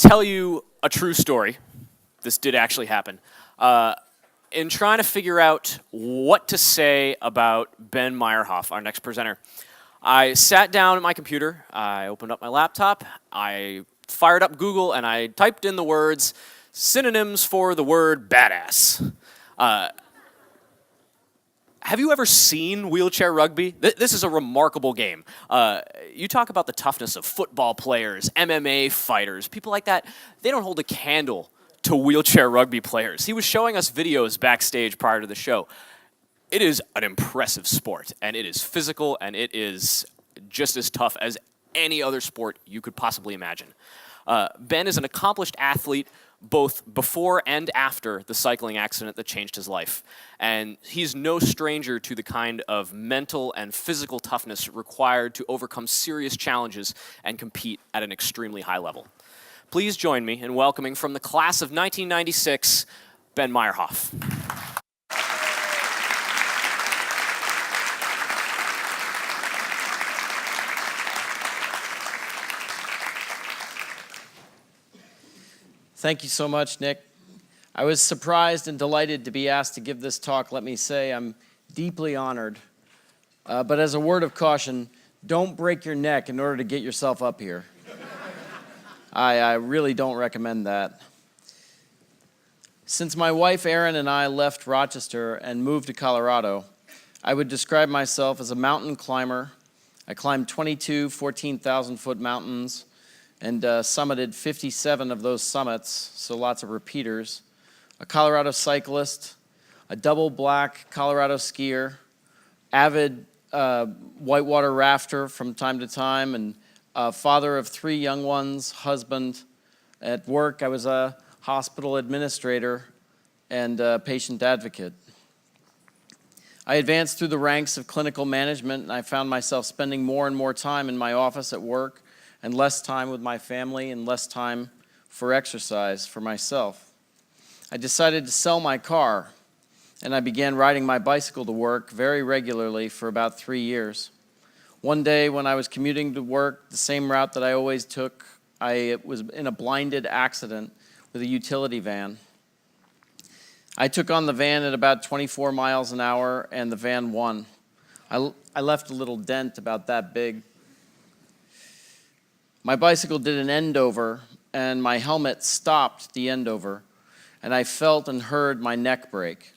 tell you a true story. This did actually happen. In trying to figure out what to say about Ben Meyerhoff, our next presenter, I sat down at my computer, I opened up my laptop, I fired up Google, and I typed in the words, synonyms for the word badass. Have you ever seen wheelchair rugby? This is a remarkable game. You talk about the toughness of football players, MMA fighters, people like that. They don't hold a candle to wheelchair rugby players. He was showing us videos backstage prior to the show. It is an impressive sport, and it is physical, and it is just as tough as any other sport you could possibly imagine. Ben is an accomplished athlete both before and after the cycling accident that changed his life. And he's no stranger to the kind of mental and physical toughness required to overcome serious challenges and compete at an extremely high level. Please join me in welcoming from the class of 1996, Ben Meyerhoff. Thank you so much, Nick. I was surprised and delighted to be asked to give this talk. Let me say I'm deeply honored. But as a word of caution, don't break your neck in order to get yourself up here. I really don't recommend that. Since my wife Erin and I left Rochester and moved to Colorado, I would describe myself as a mountain climber. I climbed 22 14,000-foot mountains and summited 57 of those summits, so lots of repeaters. A Colorado cyclist, a double black Colorado skier, avid whitewater rafter from time to time, and father of 3 young ones, husband. At work, I was a hospital administrator and a patient advocate. I advanced through the ranks of clinical management, and I found myself spending more and more time in my office at work and less time with my family and less time for exercise for myself. I decided to sell my car, and I began riding my bicycle to work very regularly for about 3 years. One day when I was commuting to work, the same route that I always took, I was in a blinded accident with a utility van. I took on the van at about 24 miles an hour, and the van won. I left a little dent about that big. My bicycle did an end-over, and my helmet stopped the end-over, and I felt and heard my neck break.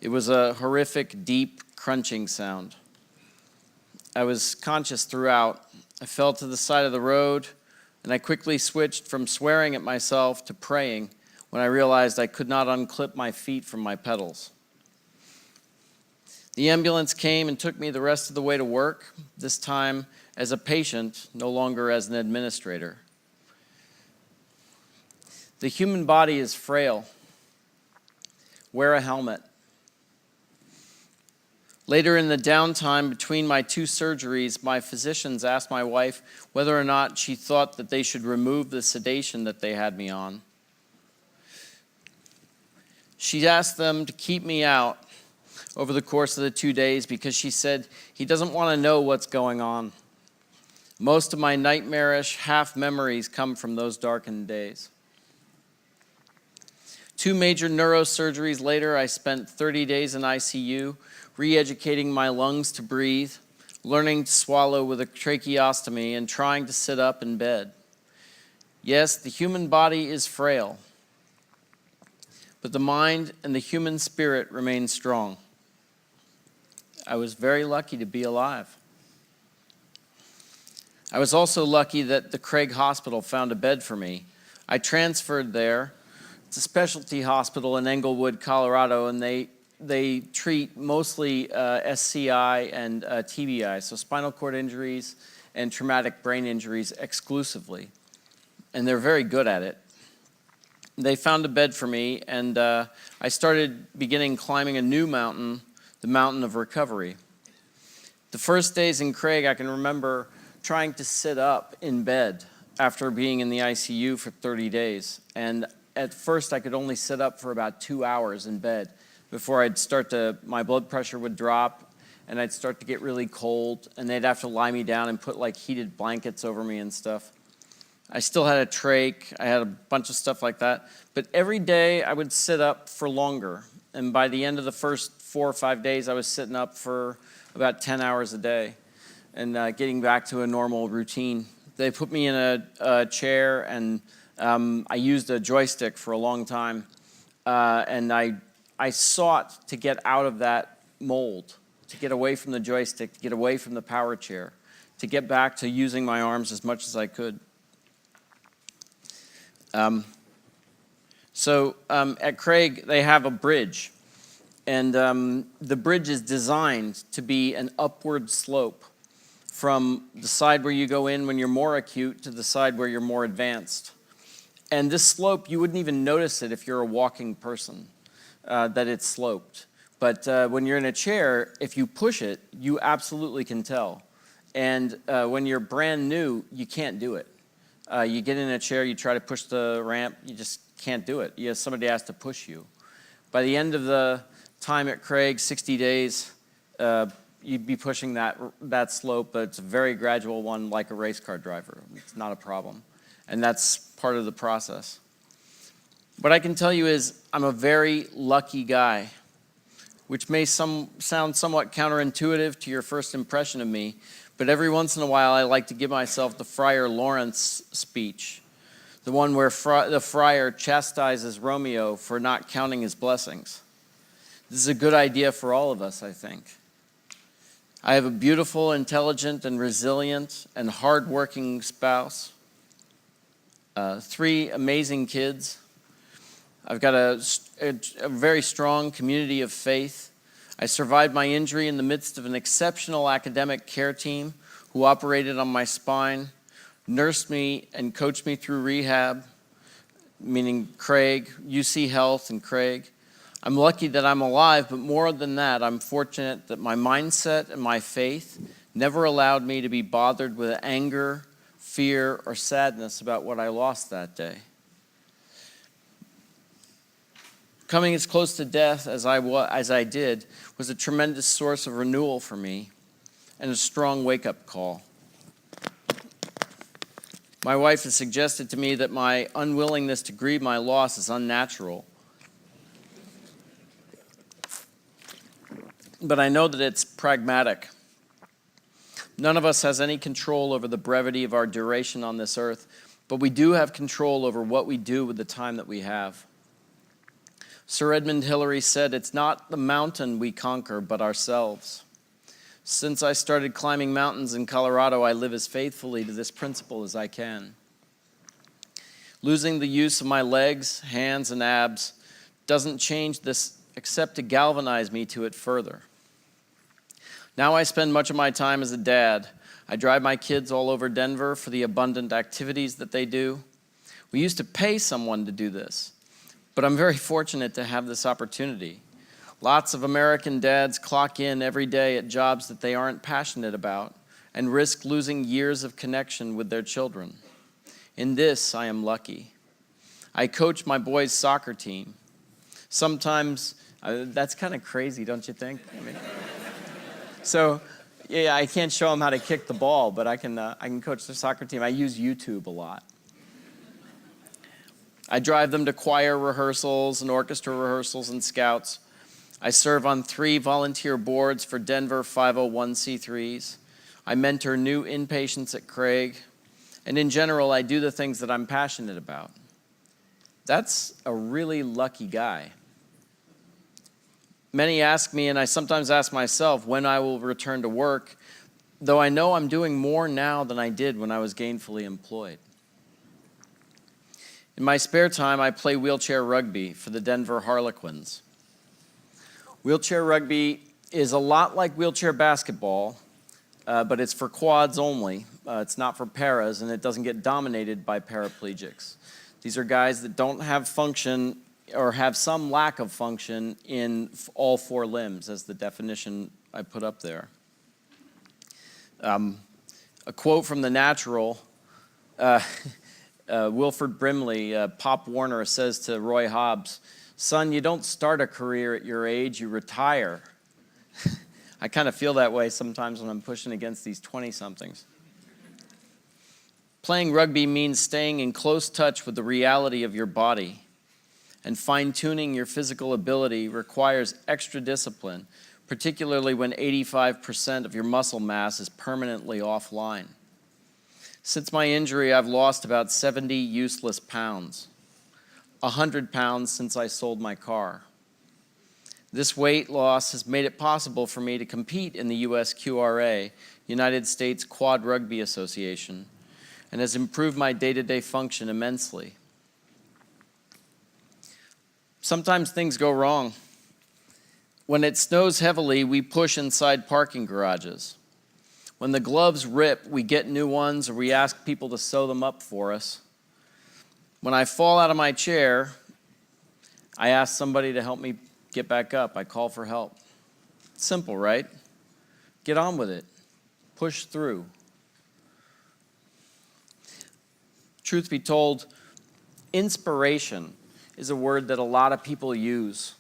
It was a horrific, deep, crunching sound. I was conscious throughout. I fell to the side of the road, and I quickly switched from swearing at myself to praying when I realized I could not unclip my feet from my pedals. The ambulance came and took me the rest of the way to work, this time as a patient, no longer as an administrator. The human body is frail. Wear a helmet. Later in the downtime between my 2 surgeries, my physicians asked my wife whether or not she thought that they should remove the sedation that they had me on. She asked them to keep me out over the course of the 2 days because she said he doesn't want to know what's going on. Most of my nightmarish half memories come from those darkened days. 2 major neurosurgeries later, I spent 30 days in ICU, re-educating my lungs to breathe, learning to swallow with a tracheostomy, and trying to sit up in bed. Yes, the human body is frail, but the mind and the human spirit remain strong. I was very lucky to be alive. I was also lucky that the Craig Hospital found a bed for me. I transferred there. It's a specialty hospital in Englewood, Colorado, and they treat mostly SCI and TBI, so spinal cord injuries and traumatic brain injuries exclusively. And they're very good at it. They found a bed for me, and I started beginning climbing a new mountain, the mountain of recovery. The first days in Craig, I can remember trying to sit up in bed after being in the ICU for 30 days. And at first, I could only sit up for about 2 hours in bed before my blood pressure would drop, and I'd start to get really cold, and they'd have to lie me down and put like heated blankets over me and stuff. I still had a trach. I had a bunch of stuff like that. But every day I would sit up for longer. And by the end of the first 4 or 5 days, I was sitting up for about 10 hours a day and getting back to a normal routine. They put me in a chair, and I used a joystick for a long time. And I sought to get out of that mold, to get away from the joystick, to get away from the power chair, to get back to using my arms as much as I could. At Craig, they have a bridge, and the bridge is designed to be an upward slope from the side where you go in when you're more acute to the side where you're more advanced. And this slope, you wouldn't even notice it if you're a walking person, that it's sloped. But when you're in a chair, if you push it, you absolutely can tell. And when you're brand new, you can't do it. You get in a chair, you try to push the ramp, you just can't do it. Somebody has to push you. By the end of the time at Craig, 60 days, you'd be pushing that slope, but it's a very gradual one, like a race car driver. It's not a problem. And that's part of the process. What I can tell you is I'm a very lucky guy, which may sound somewhat counterintuitive to your first impression of me, but every once in a while I like to give myself the Friar Lawrence speech, the one where the friar chastises Romeo for not counting his blessings. This is a good idea for all of us, I think. I have a beautiful, intelligent, and resilient and hardworking spouse, 3 amazing kids. I've got a very strong community of faith. I survived my injury in the midst of an exceptional academic care team who operated on my spine, nursed me, and coached me through rehab, meaning Craig, UC Health, and Craig. I'm lucky that I'm alive, but more than that, I'm fortunate that my mindset and my faith never allowed me to be bothered with anger, fear, or sadness about what I lost that day. Coming as close to death as I did was a tremendous source of renewal for me and a strong wake-up call. My wife has suggested to me that my unwillingness to grieve my loss is unnatural. But I know that it's pragmatic. None of us has any control over the brevity of our duration on this earth, but we do have control over what we do with the time that we have. Sir Edmund Hillary said, "It's not the mountain we conquer, but ourselves." Since I started climbing mountains in Colorado, I live as faithfully to this principle as I can. Losing the use of my legs, hands, and abs doesn't change this except to galvanize me to it further. Now I spend much of my time as a dad. I drive my kids all over Denver for the abundant activities that they do. We used to pay someone to do this, but I'm very fortunate to have this opportunity. Lots of American dads clock in every day at jobs that they aren't passionate about and risk losing years of connection with their children. In this, I am lucky. I coach my boys' soccer team. Sometimes, that's kind of crazy, don't you think? I can't show them how to kick the ball, but I can coach the soccer team. I use YouTube a lot. I drive them to choir rehearsals and orchestra rehearsals and scouts. I serve on 3 volunteer boards for Denver 501c3s. I mentor new inpatients at Craig. And in general, I do the things that I'm passionate about. That's a really lucky guy. Many ask me, and I sometimes ask myself, when I will return to work, though I know I'm doing more now than I did when I was gainfully employed. In my spare time, I play wheelchair rugby for the Denver Harlequins. Wheelchair rugby is a lot like wheelchair basketball, but it's for quads only. It's not for paras, and it doesn't get dominated by paraplegics. These are guys that don't have function or have some lack of function in all 4 limbs, as the definition I put up there. A quote from The Natural, Wilford Brimley, Pop Warner says to Roy Hobbs, "Son, you don't start a career at your age, you retire." I kind of feel that way sometimes when I'm pushing against these 20-somethings. Playing rugby means staying in close touch with the reality of your body, and fine-tuning your physical ability requires extra discipline, particularly when 85% of your muscle mass is permanently offline. Since my injury, I've lost about 70 useless pounds, 100 pounds since I sold my car. This weight loss has made it possible for me to compete in the USQRA, United States Quad Rugby Association, and has improved my day-to-day function immensely. Sometimes things go wrong. When it snows heavily, we push inside parking garages. When the gloves rip, we get new ones or we ask people to sew them up for us. When I fall out of my chair, I ask somebody to help me get back up. I call for help. Simple, right? Get on with it. Push through. Truth be told, inspiration is a word that a lot of people use.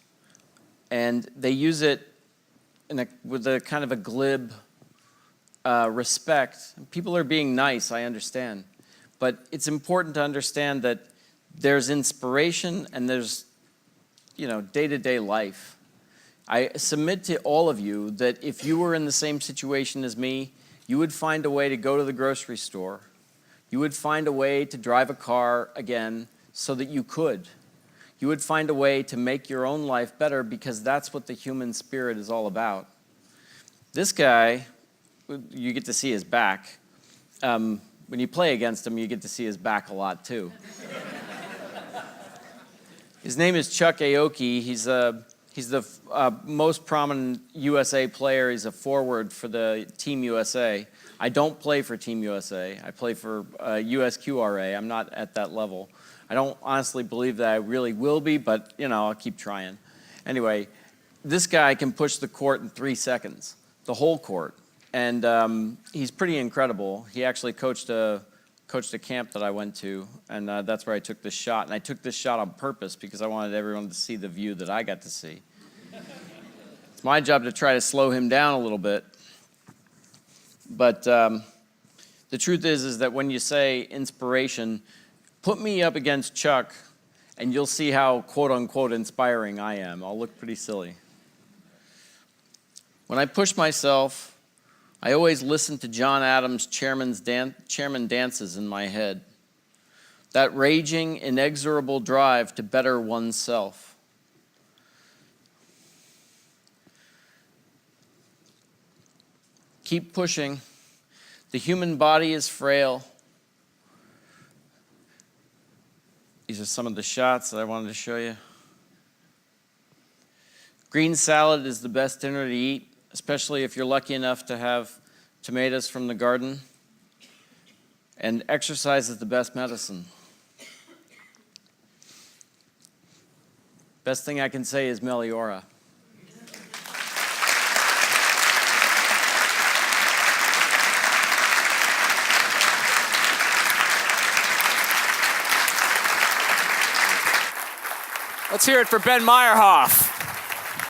And they use it with a kind of a glib respect. People are being nice, I understand. But it's important to understand that there's inspiration and there's, day-to-day life. I submit to all of you that if you were in the same situation as me, you would find a way to go to the grocery store. You would find a way to drive a car again so that you could. You would find a way to make your own life better because that's what the human spirit is all about. This guy, you get to see his back. When you play against him, you get to see his back a lot too. His name is Chuck Aoki. He's the most prominent USA player. He's a forward for the Team USA. I don't play for Team USA. I play for USQRA. I'm not at that level. I don't honestly believe that I really will be, but I'll keep trying. Anyway, this guy can push the court in 3 seconds, the whole court, and he's pretty incredible. He actually coached a camp that I went to, and that's where I took this shot. And I took this shot on purpose because I wanted everyone to see the view that I got to see. It's my job to try to slow him down a little bit. But the truth is that when you say inspiration, put me up against Chuck, and you'll see how quote-unquote inspiring I am. I'll look pretty silly. When I push myself, I always listen to John Adams' chairman dances in my head. That raging, inexorable drive to better oneself. Keep pushing. The human body is frail. These are some of the shots that I wanted to show you. Green salad is the best dinner to eat, especially if you're lucky enough to have tomatoes from the garden. And exercise is the best medicine. Best thing I can say is Meliora. Let's hear it for Ben Meyerhoff.